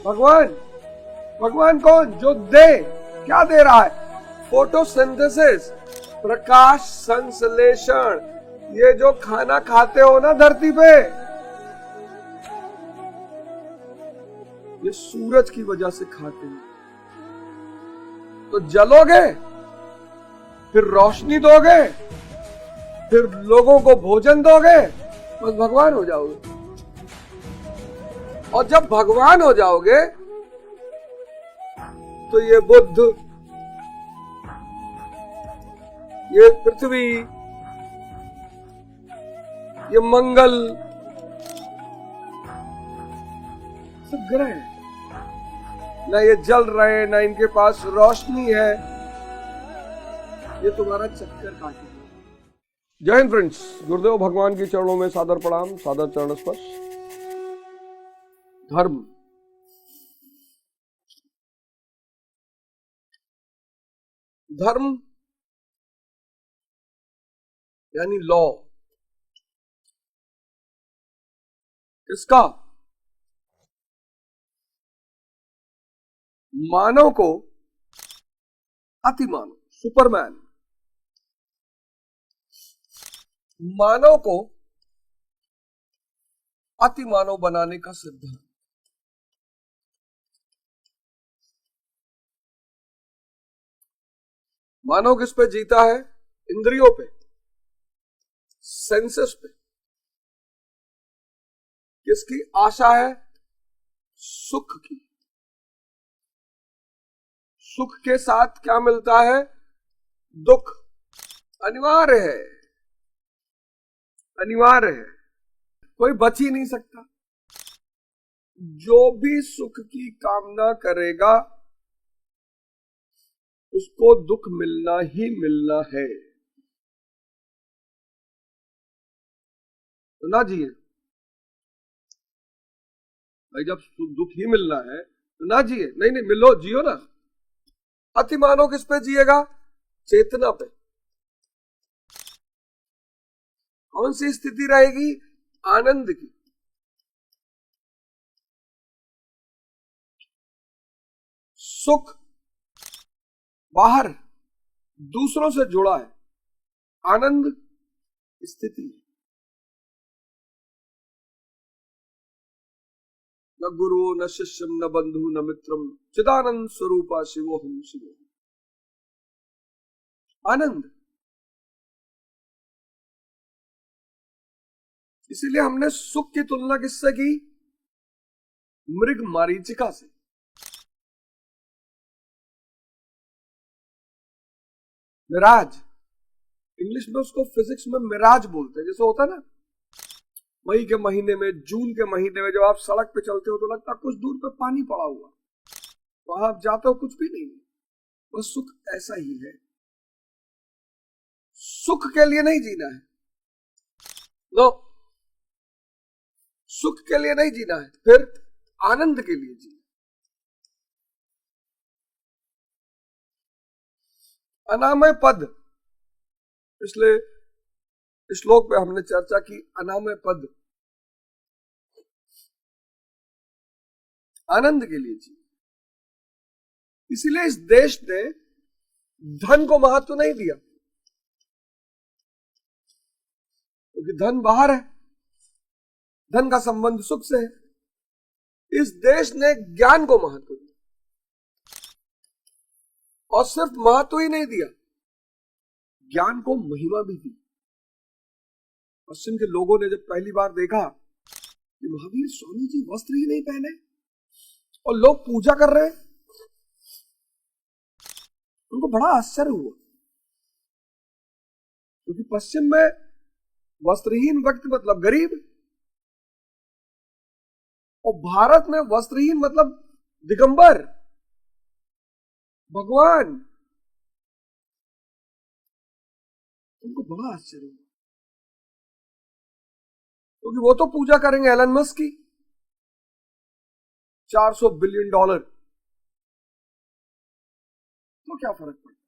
भगवान, भगवान कौन? जो दे, क्या दे रहा है? फोटोसिंथेसिस, प्रकाश संश्लेषण। ये जो खाना खाते हो ना धरती पे, ये सूरज की वजह से खाते हो। तो जलोगे, फिर रोशनी दोगे, फिर लोगों को भोजन दोगे, बस भगवान हो जाओगे। और जब भगवान हो जाओगे तो ये बुद्ध, ये पृथ्वी, ये मंगल, सब ग्रह ना ये जल रहे, ना इनके पास रोशनी है, ये तुम्हारा चक्कर काटेगा। जय हिंद फ्रेंड्स, गुरुदेव भगवान के चरणों में सादर प्रणाम, सादर चरण स्पर्श। धर्म, धर्म यानी लॉ, किसका? मानव को अति मानव, सुपरमैन, मानव को अति मानव बनाने का सिद्धांत। मानव किस पे जीता है? इंद्रियों पे, सेंसेस पे। किसकी आशा है? सुख की। सुख के साथ क्या मिलता है? दुख। अनिवार्य है, अनिवार्य है, कोई बच ही नहीं सकता। जो भी सुख की कामना करेगा उसको दुख मिलना ही मिलना है। तो ना जिए भाई, जब दुख ही मिलना है तो ना जिए। नहीं नहीं, मिलो, जियो ना। अति मानव किस पे जिएगा? चेतना पे। कौन सी स्थिति रहेगी? आनंद की। सुख बाहर दूसरों से जुड़ा है, आनंद स्थिति। न गुरु न शिष्यम न बंधु न मित्रम, चिदानंद स्वरूपा शिवोहम शिवोहम। आनंद। इसीलिए हमने सुख की तुलना किससे की? मृग मारीचिका से। मिराज, इंग्लिश में उसको फिजिक्स में मिराज बोलते हैं। जैसे होता है ना, मई के महीने में, जून के महीने में जब आप सड़क पे चलते हो तो लगता है कुछ दूर पे पानी पड़ा हुआ, वहां आप जाते हो कुछ भी नहीं। बस सुख ऐसा ही है। सुख के लिए नहीं जीना है, नो, सुख के लिए नहीं जीना है, फिर आनंद के लिए जीना। अनामय पद, पिछले श्लोक पे हमने चर्चा की। अनामय पद, आनंद के लिए जी। इसीलिए इस देश ने धन को महत्व नहीं दिया, क्योंकि धन बाहर है, धन का संबंध सुख से है। इस देश ने ज्ञान को महत्व दिया, और सिर्फ महत्व ही नहीं दिया, ज्ञान को महिमा भी दी। पश्चिम के लोगों ने जब पहली बार देखा कि महावीर स्वामी जी वस्त्र ही नहीं पहने और लोग पूजा कर रहे हैं, उनको बड़ा आश्चर्य हुआ। क्योंकि पश्चिम में वस्त्रहीन व्यक्ति मतलब गरीब, और भारत में वस्त्रहीन मतलब दिगंबर, भगवान। उनको बड़ा आश्चर्य हुआ, क्योंकि वो तो पूजा करेंगे एलन मस्क की, $400 बिलियन, तो क्या फर्क पड़ता?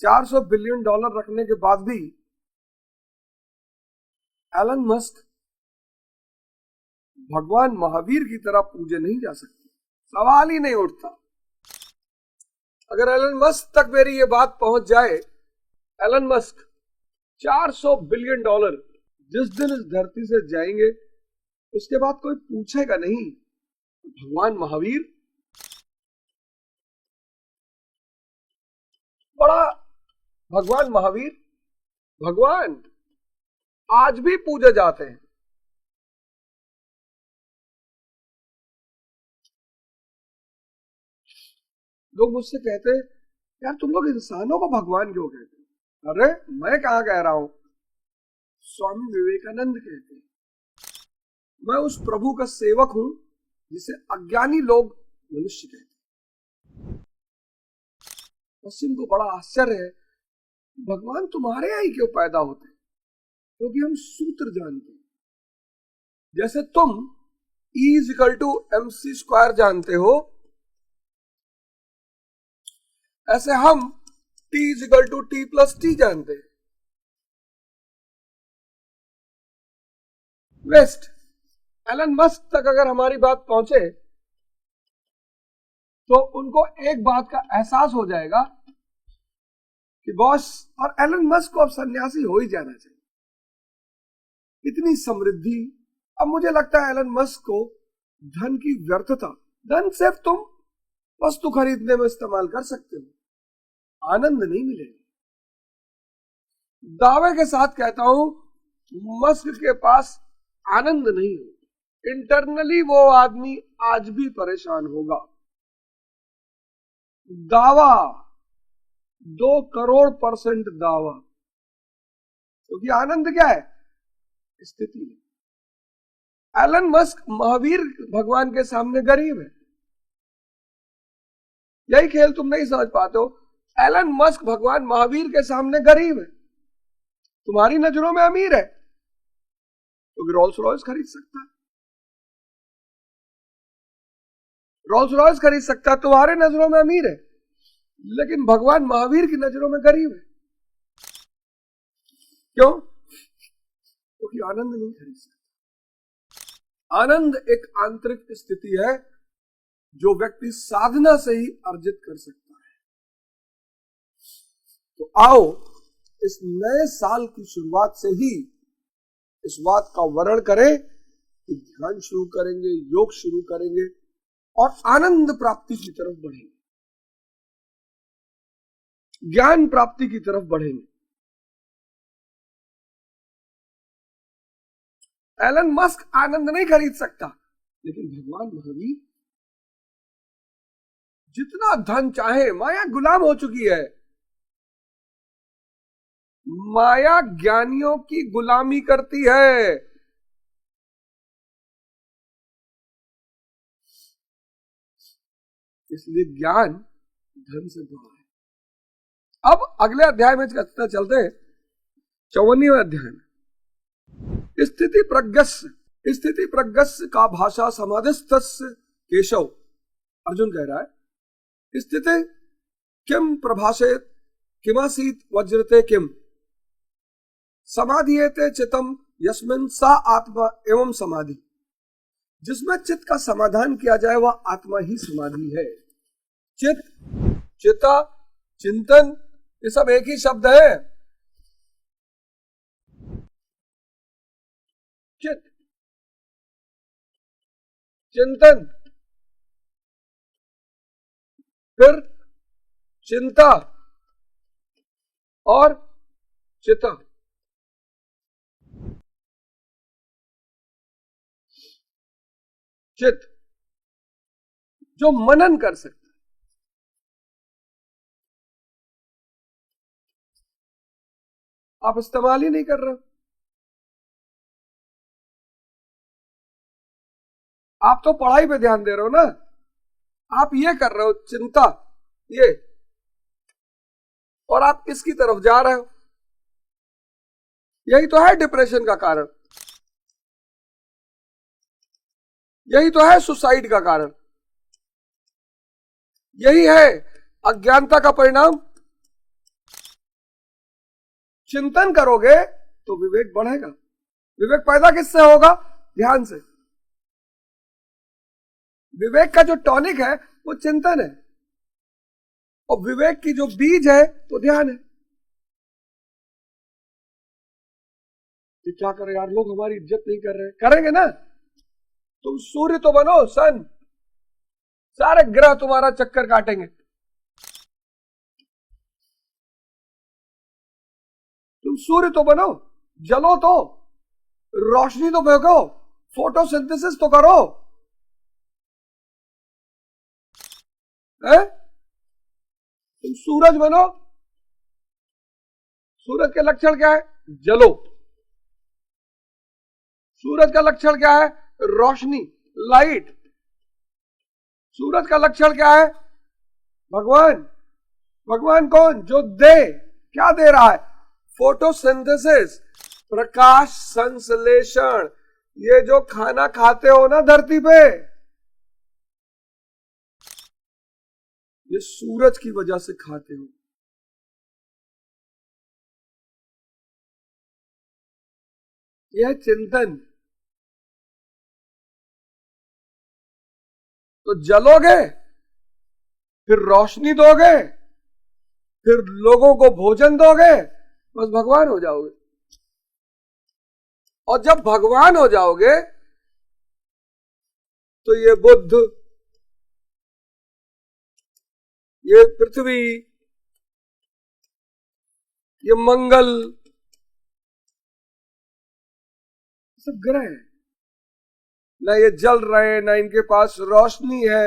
$400 बिलियन रखने के बाद भी एलन मस्क भगवान महावीर की तरह पूजे नहीं जा सकते, सवाल ही नहीं उठता। अगर एलन मस्क तक मेरी ये बात पहुंच जाए, एलन मस्क 400 बिलियन डॉलर जिस दिन इस धरती से जाएंगे उसके बाद कोई पूछेगा नहीं भगवान महावीर बड़ा, भगवान महावीर भगवान आज भी पूजे जाते हैं। लोग मुझसे कहते हैं यार तुम लोग इंसानों को भगवान क्यों कहते हैं? अरे मैं कहां कह रहा हूं, स्वामी विवेकानंद कहते हैं मैं उस प्रभु का सेवक हूं जिसे अज्ञानी लोग मनुष्य कहते हैं। पश्चिम को बड़ा आश्चर्य है, भगवान तुम्हारे यहां ही क्यों पैदा होते हैं? क्योंकि हम सूत्र जानते हैं। जैसे तुम E=mc² जानते हो, ऐसे हम T=T+T जानते हैं। वेस्ट एलन मस्क तक अगर हमारी बात पहुंचे तो उनको एक बात का एहसास हो जाएगा कि बॉस और एलन मस्क को अब सन्यासी हो ही जाना चाहिए। इतनी समृद्धि, अब मुझे लगता है एलन मस्क को धन की व्यर्थता, धन सिर्फ तुम वस्तु खरीदने में इस्तेमाल कर सकते हो, आनंद नहीं मिलेगा। दावे के साथ कहता हूं मस्क के पास आनंद नहीं हो। इंटरनली वो आदमी आज भी परेशान होगा। दावा 2 करोड़% दावा, क्योंकि आनंद क्या है? स्थिति है। एलन मस्क महावीर भगवान के सामने गरीब है। यही खेल तुम नहीं समझ पाते हो। एलन मस्क भगवान महावीर के सामने गरीब है। तुम्हारी नजरों में अमीर है क्योंकि रोल्स रॉयस खरीद सकता है, रोल्स रॉयस खरीद सकता है, तुम्हारे नजरों में अमीर है, लेकिन भगवान महावीर की नजरों में गरीब है। क्यों? क्योंकि आनंद नहीं खरीद सकता। आनंद एक आंतरिक स्थिति है जो व्यक्ति साधना से ही अर्जित कर सकता है। तो आओ इस नए साल की शुरुआत से ही इस बात का वर्णन करें कि ध्यान शुरू करेंगे, योग शुरू करेंगे और आनंद प्राप्ति की तरफ बढ़ेंगे, ज्ञान प्राप्ति की तरफ बढ़ेंगे। एलन मस्क आनंद नहीं खरीद सकता, लेकिन भगवान महावीर जितना धन चाहे, माया गुलाम हो चुकी है। माया ज्ञानियों की गुलामी करती है। इसलिए ज्ञान धन से बड़ा है। अब अगले अध्याय में चलते हैं, 54वें अध्याय में। स्थिति प्रज्ञस्य का भाषा समाधिस्थस्य केशव। अर्जुन कह रहा है स्थिति किम प्रभाषेत किमासीत वज्रते किम समाधियेते चितम यस्मिन् सा आत्मा एवं समाधि। जिसमें चित्त का समाधान किया जाए वह आत्मा ही समाधि है। चित्त, चिता, चिंतन, ये सब एक ही शब्द है। चित्त, चिंतन, फिर चिंता और चिता। चित्त जो मनन कर सकता है, आप इस्तेमाल ही नहीं कर रहे। आप तो पढ़ाई पे ध्यान दे रहे हो ना, आप ये कर रहे हो चिंता, ये, और आप इसकी तरफ जा रहे हो। यही तो है डिप्रेशन का कारण, यही तो है सुसाइड का कारण, यही है अज्ञानता का परिणाम। चिंतन करोगे तो विवेक बढ़ेगा। विवेक पैदा किससे होगा? ध्यान से। विवेक का जो टॉनिक है वो चिंतन है, और विवेक की जो बीज है वो ध्यान है। कि क्या करें यार, लोग हमारी इज्जत नहीं कर रहे, करेंगे ना। तुम सूर्य तो बनो, सन, सारे ग्रह तुम्हारा चक्कर काटेंगे। तुम सूर्य तो बनो, जलो तो, रोशनी तो फेंको, फोटोसिंथेसिस तो करो, है? तुम सूरज बनो। सूरज के लक्षण क्या है? जलो। सूरज का लक्षण क्या है? रोशनी, लाइट। सूरज का लक्षण क्या है? भगवान। भगवान कौन? जो दे। क्या दे रहा है? फोटोसिंथेसिस, प्रकाश संश्लेषण। ये जो खाना खाते हो ना धरती पे, ये सूरज की वजह से खाते हो। यह चिंतन। तो जलोगे, फिर रोशनी दोगे, फिर लोगों को भोजन दोगे, बस भगवान हो जाओगे। और जब भगवान हो जाओगे तो ये बुद्ध, ये पृथ्वी, ये मंगल, सब ग्रह है ना, ये जल रहे हैं, ना इनके पास रोशनी है।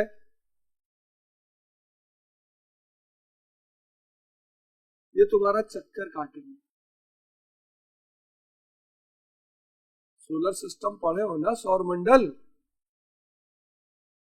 ये तुम्हारा चक्कर काटेंगे। सोलर सिस्टम पढ़े हो ना, सौर मंडल।